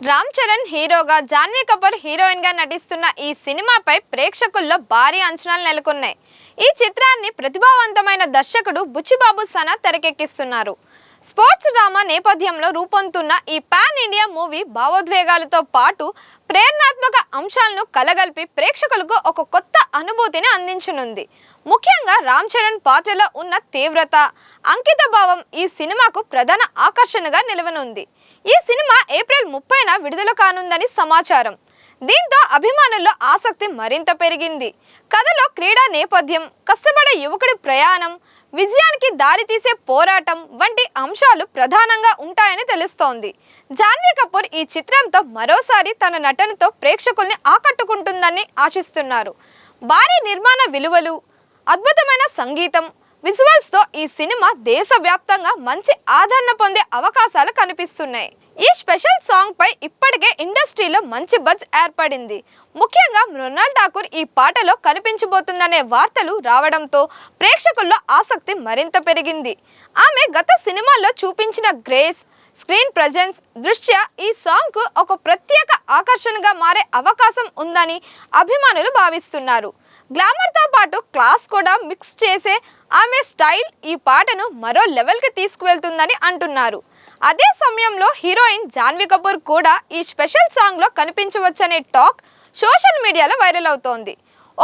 రామ్ చరణ్ హీరోగా జాన్వీ కపూర్ హీరోయిన్ గా నటిస్తున్న ఈ సినిమాపై ప్రేక్షకుల్లో భారీ అంచనాలు నెలకొన్నాయి. ఈ చిత్రాన్ని ప్రతిభావంతమైన దర్శకుడు బుచ్చిబాబు సనా తెరకెక్కిస్తున్నారు. స్పోర్ట్స్ డ్రామా నేపథ్యంలో రూపొందుతున్న ఈ పాన్ ఇండియా మూవీ భావోద్వేగాలతో పాటు ప్రేరణాత్మక అంశాలను కలగలిపి ప్రేక్షకులకు ఒక కొత్త అనుభూతిని అందించనుంది. ముఖ్యంగా రామ్ చరణ్ పాత్రలో ఉన్న తీవ్రత, అంకిత భావం ఈ సినిమాకు ప్రధాన ఆకర్షణగా నిలవనుంది. ఈ సినిమా ఏప్రిల్ 30న విడుదల కానుందని సమాచారం. దీంతో అభిమానుల్లో ఆసక్తి మరింత పెరిగింది. కథలో క్రీడా నేపథ్యం, కష్టపడే యువకుడి ప్రయాణం, విజయానికి దారితీసే పోరాటం వంటి అంశాలు ప్రధానంగా ఉంటాయని తెలుస్తోంది. జాన్వీ కపూర్ ఈ చిత్రంతో మరోసారి తన నటనతో ప్రేక్షకుల్ని ఆకట్టుకుంటుందని ఆశిస్తున్నారు. భారీ నిర్మాణ విలువలు, అద్భుతమైన సంగీతం, విజువల్స్ తో ఈ సినిమా దేశవ్యాప్తంగా మంచి ఆదరణ పొందే అవకాశాలు కనిపిస్తున్నాయి. ఈ స్పెషల్ సాంగ్ పై ఇప్పటికే ఇండస్ట్రీలో మంచి బజ్ ఏర్పడింది. ముఖ్యంగా మృణాల్ ఠాకూర్ ఈ పాటలో కనిపించబోతుందనే వార్తలు రావడంతో ప్రేక్షకుల్లో ఆసక్తి మరింత పెరిగింది. ఆమె గత సినిమాల్లో చూపించిన గ్రేస్, స్క్రీన్ ప్రెజెన్స్ దృష్ట్యా ఈ సాంగ్ కు ఒక ప్రత్యేక ఆకర్షణగా మారే అవకాశం ఉందని అభిమానులు భావిస్తున్నారు. గ్లామర్ తో పాటు క్లాస్ కూడా మిక్స్ చేసే ఆమె స్టైల్ ఈ పాటను మరో లెవెల్ కి తీసుకువెళ్తుందని అంటున్నారు. అదే సమయంలో హీరోయిన్ జాన్వీ కపూర్ కూడా ఈ స్పెషల్ సాంగ్ లో కనిపించవచ్చనే టాక్ సోషల్ మీడియాలో వైరల్ అవుతోంది.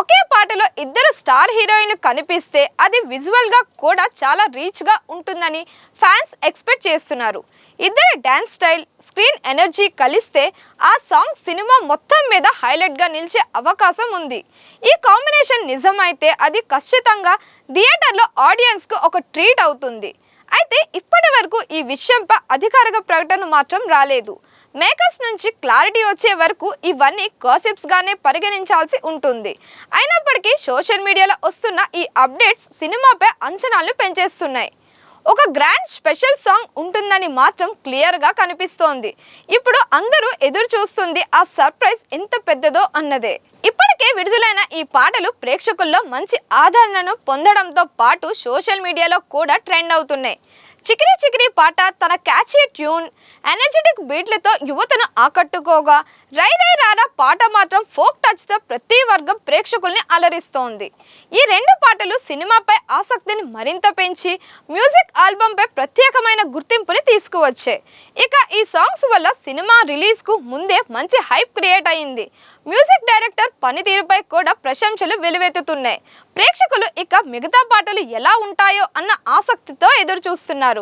ఒకే పాటలో ఇద్దరు స్టార్ హీరోయిన్లు కనిపిస్తే అది విజువల్ గా కూడా చాలా రీచ్ గా ఉంటుందని ఫ్యాన్స్ ఎక్స్పెక్ట్ చేస్తున్నారు. ఇద్దరు డాన్స్ స్టైల్, స్క్రీన్ ఎనర్జీ కలిస్తే ఆ సాంగ్ సినిమా మొత్తం మీద హైలైట్ గా నిలిచే అవకాశం ఉంది. ఈ కాంబినేషన్ నిజమైతే అది ఖచ్చితంగా థియేటర్లో ఆడియన్స్ కు ఒక ట్రీట్ అవుతుంది. అయితే ఇప్పటి వరకు ఈ విషయంపై అధికారిక ప్రకటన మాత్రం రాలేదు. మేకర్స్ నుంచి క్లారిటీ వచ్చే వరకు ఇవన్నీ గాసిప్స్ గానే పరిగణించాల్సి ఉంటుంది. అయినప్పటికీ సోషల్ మీడియాలో వస్తున్న ఈ అప్డేట్స్ సినిమాపై అంచనాలను పెంచేస్తున్నాయి. ఒక గ్రాండ్ స్పెషల్ సాంగ్ ఉంటుందని మాత్రం క్లియర్ గా కనిపిస్తోంది. ఇప్పుడు అందరూ ఎదురు చూస్తుంది ఆ సర్ప్రైజ్ ఎంత పెద్దదో అన్నదే. ఇప్పటికే విడుదలైన ఈ పాటలు ప్రేక్షకుల్లో మంచి ఆదరణను పొందడంతో పాటు సోషల్ మీడియాలో కూడా ట్రెండ్ అవుతున్నాయి. చికిరి చికిరి పాట తన క్యాచీ ట్యూన్, ఎనర్జెటిక్ బీట్లతో యువతను ఆకట్టుకోగా, రై రై రారా పాట మాత్రం ఫోక్ టచ్ తో ప్రతి వర్గం ప్రేక్షకుల్ని అలరిస్తోంది. ఈ రెండు పాటలు సినిమాపై ఆసక్తిని మరింత పెంచి మ్యూజిక్ ఆల్బమ్ పై ప్రత్యేకమైన గుర్తింపుని తీసుకువచ్చాయి. ఇక ఈ సాంగ్స్ వల్ల సినిమా రిలీజ్ కు ముందే మంచి హైప్ క్రియేట్ అయింది. మ్యూజిక్ డైరెక్టర్ పనితీరుపై కూడా ప్రశంసలు వెలువెత్తుతున్నాయి. ప్రేక్షకులు ఇక మిగతా పాటలు ఎలా ఉంటాయో అన్న ఆసక్తితో ఎదురు చూస్తున్నారు.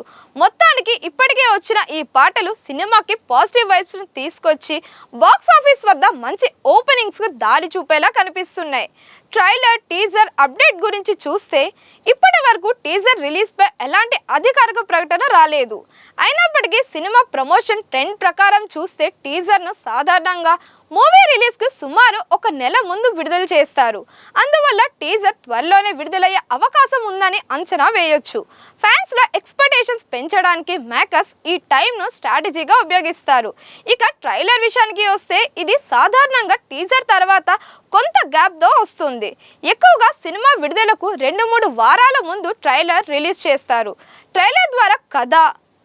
మొత్తానికి ఇప్పటికే వచ్చిన ఈ పాటలు సినిమాకి పాజిటివ్ వైబ్స్ ను తీసుకొచ్చి బాక్స్ ఆఫీస్ వద్ద మంచి ఓపెనింగ్స్ కు దారి చూపేలా కనిపిస్తున్నాయి. ట్రైలర్, టీజర్ అప్డేట్ గురించి చూస్తే ఇప్పటి వరకు టీజర్ రిలీజ్ పై ఎలాంటి అధికారిక ప్రకటన రాలేదు. అయినప్పటికీ సినిమా ప్రమోషన్ ట్రెండ్ ప్రకారం చూస్తే టీజర్ ను సాధారణంగా మూవీ రిలీజ్ కు సుమారు ఒక నెల ముందు విడుదల చేస్తారు. అందువల్ల టీజర్ త్వరలోనే విడుదలయ్యే అవకాశం ఉందని అంచనా వేయొచ్చు. ఫ్యాన్స్ లో ఎక్స్పెక్టేషన్స్ పెంచడానికి మేకర్స్ ఈ టైం ను స్ట్రాటజీగా ఉపయోగిస్తారు. ఇక ట్రైలర్ విషయానికి వస్తే ఇది సాధారణంగా టీజర్ తర్వాత కొంత గ్యాప్ తో వస్తుంది. ఎక్కువగా సినిమా విడుదలకు 2-3 వారాల ముందు ట్రైలర్ రిలీజ్ చేస్తారు. ట్రైలర్ ద్వారా కథ,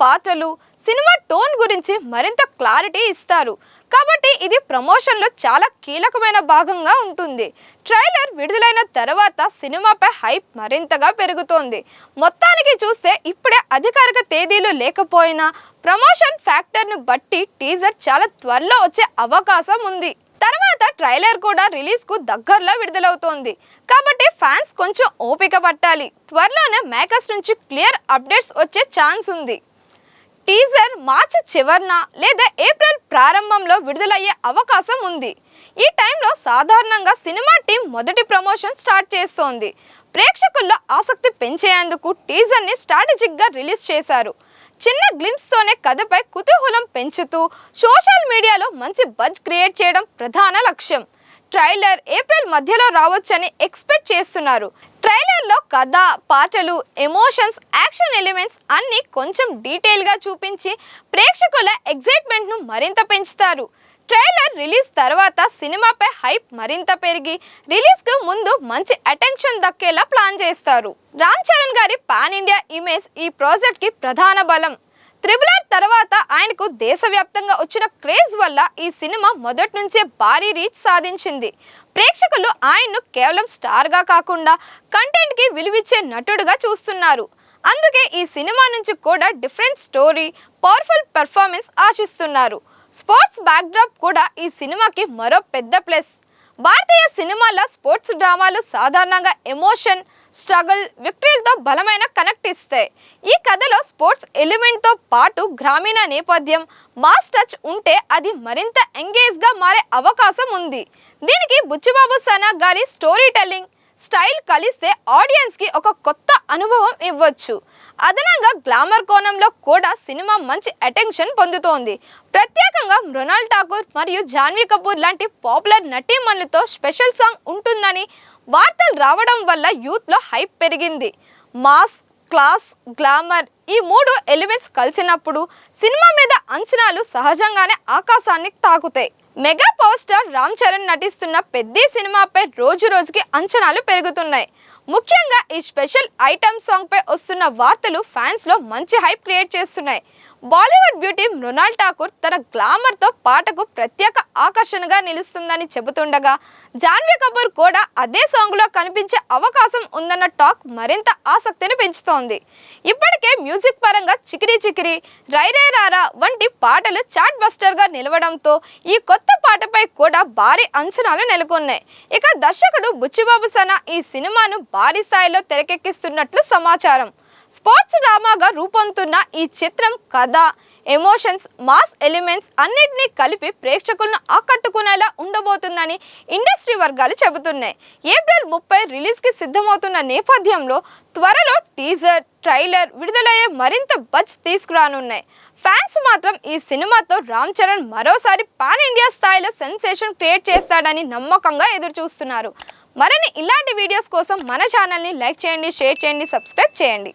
పాత్రలు, సినిమా టోన్ గురించి మరింత క్లారిటీ ఇస్తారు. కాబట్టి ఇది ప్రమోషన్లో చాలా కీలకమైన భాగంగా ఉంటుంది. ట్రైలర్ విడుదలైన తర్వాత సినిమాపై హైప్ మరింతగా పెరుగుతోంది. మొత్తానికి చూస్తే ఇప్పుడే అధికారిక తేదీలు లేకపోయినా ప్రమోషన్ ఫ్యాక్టర్ను బట్టి టీజర్ చాలా త్వరలో వచ్చే అవకాశం ఉంది. తర్వాత ట్రైలర్ కూడా రిలీజ్ కు దగ్గరలో విడుదలవుతోంది. కాబట్టి ఫ్యాన్స్ కొంచెం ఓపిక పట్టాలి. త్వరలోనే మేకర్స్ నుంచి క్లియర్ అప్డేట్స్ వచ్చే ఛాన్స్ ఉంది. టీజర్ మార్చి చివరన లేదా ఏప్రిల్ ప్రారంభంలో విడుదలయ్యే అవకాశం ఉంది. ఈ టైంలో సాధారణంగా సినిమా టీం మొదటి ప్రమోషన్ స్టార్ట్ చేస్తోంది. ప్రేక్షకుల్లో ఆసక్తి పెంచేందుకు టీజర్ ని స్ట్రాటజిక్ గా రిలీజ్ చేశారు. చిన్న గ్లింప్స్ తోనే కథపై కుతూహలం పెంచుతూ సోషల్ మీడియాలో మంచి బజ్ క్రియేట్ చేయడం ప్రధాన లక్ష్యం. ట్రైలర్ ఏప్రిల్ మధ్యలో రావచ్చని ఎక్స్పెక్ట్ చేస్తున్నారు. ట్రైలర్లో కథ, పాటలు, ఎమోషన్స్, యాక్షన్ ఎలిమెంట్స్ అన్ని కొంచెం డీటెయిల్ గా చూపించి ప్రేక్షకుల ఎగ్జైట్మెంట్ ను మరింత పెంచుతారు. ట్రైలర్ రిలీజ్ తర్వాత సినిమాపై హైప్ మరింత పెరిగి రిలీజ్ కు ముందు మంచి అటెన్షన్ దక్కేలా ప్లాన్ చేస్తారు. రామ్ చరణ్ గారి పాన్ ఇండియా ఇమేజ్ ఈ ప్రాజెక్ట్ కి ప్రధాన బలం. త్రిబుల్ ఆర్ తర్వాత ఆయనకు దేశవ్యాప్తంగా వచ్చిన క్రేజ్ వల్ల ఈ సినిమా మొదటి నుంచే భారీ రీచ్ సాధించింది. ప్రేక్షకులు ఆయన్ను కేవలం స్టార్గా కాకుండా కంటెంట్కి విలువిచ్చే నటుడుగా చూస్తున్నారు. అందుకే ఈ సినిమా నుంచి కూడా డిఫరెంట్ స్టోరీ, పవర్ఫుల్ పెర్ఫార్మెన్స్ ఆశిస్తున్నారు. స్పోర్ట్స్ బ్యాక్డ్రాప్ కూడా ఈ సినిమాకి మరో పెద్ద ప్లస్. భారతీయ సినిమాల స్పోర్ట్స్ డ్రామాలు సాధారణంగా ఎమోషన్, స్ట్రగుల్, విక్టరీలతో బలమైన కనెక్ట్ ఇస్తాయి. ఈ కథలో స్పోర్ట్స్ ఎలిమెంట్తో పాటు గ్రామీణ నేపథ్యం, మాస్ టచ్ ఉంటే అది మరింత ఎంగేజ్గా మారే అవకాశం ఉంది. దీనికి బుచ్చిబాబు సనా గారి స్టోరీ టెల్లింగ్ స్టైల్ కలిస్తే ఆడియన్స్కి ఒక కొత్త అనుభవం ఇవ్వచ్చు. అదనంగా గ్లామర్ కోణంలో కూడా సినిమా మంచి అటెన్షన్ పొందుతోంది. ప్రత్యేకంగా మృణాల్ ఠాకూర్ మరియు జాన్వీ కపూర్ లాంటి పాపులర్ నటీమణులతో స్పెషల్ సాంగ్ ఉంటుందని వార్తలు రావడం వల్ల యూత్లో హైప్ పెరిగింది. మాస్, క్లాస్, గ్లామర్ ఈ మూడు ఎలిమెంట్స్ కలిసినప్పుడు సినిమా మీద అంచనాలు సహజంగానే ఆకాశాన్ని తాకుతాయి. Mega power star Ram Charan నటిస్తున్న పెద్ది సినిమాపై రోజు రోజుకి అంచనాలు పెరుగుతున్నాయి. ముఖ్యంగా ఈ స్పెషల్ ఐటమ్ సాంగ్ పై వస్తున్న వార్తలు ఫ్యాన్స్ లో మంచి హైప్ క్రియేట్ చేస్తున్నాయి. బాలీవుడ్ బ్యూటీ మృణాల్ ఠాకూర్ తన గ్లామర్ తో పాటకు ప్రత్యేక ఆకర్షణగా నిలుస్తుందని చెబుతుండగా, జాన్వీ కపూర్ కూడా అదే సాంగ్ లో కనిపించే అవకాశం ఉందన్న టాక్ మరింత ఆసక్తిని పెంచుతోంది. ఇప్పటికే మ్యూజిక్ పరంగా చికిరి చికిరి, రై రే రారా వంటి పాటలు చాట్ బస్టర్ గా నిలవడంతో ఈ కొత్త పాటపై కూడా భారీ అంచనాలు నెలకొన్నాయి. ఇక దర్శకుడు బుచ్చిబాబు సనా ఈ సినిమాను భారీ స్థాయిలో తెరకెక్కిస్తున్నట్లు సమాచారం. స్పోర్ట్స్ డ్రామాగా రూపొందుతున్న ఈ చిత్రం కథ, ఎమోషన్స్, మాస్ ఎలిమెంట్స్ అన్నిటినీ కలిపి ప్రేక్షకులను ఆకట్టుకునేలా ఉండబోతుందని ఇండస్ట్రీ వర్గాలు చెబుతున్నాయి. ఏప్రిల్ 30 రిలీజ్కి సిద్ధమవుతున్న నేపథ్యంలో త్వరలో టీజర్, ట్రైలర్ విడుదలయ్యే మరింత బజ్ తీసుకురానున్నాయి. ఫ్యాన్స్ మాత్రం ఈ సినిమాతో రామ్ చరణ్ మరోసారి పాన్ ఇండియా స్థాయిలో సెన్సేషన్ క్రియేట్ చేస్తాడని నమ్మకంగా ఎదురు చూస్తున్నారు. మరిన్ని ఇలాంటి వీడియోస్ కోసం మన ఛానల్ని లైక్ చేయండి, షేర్ చేయండి, సబ్స్క్రైబ్ చేయండి.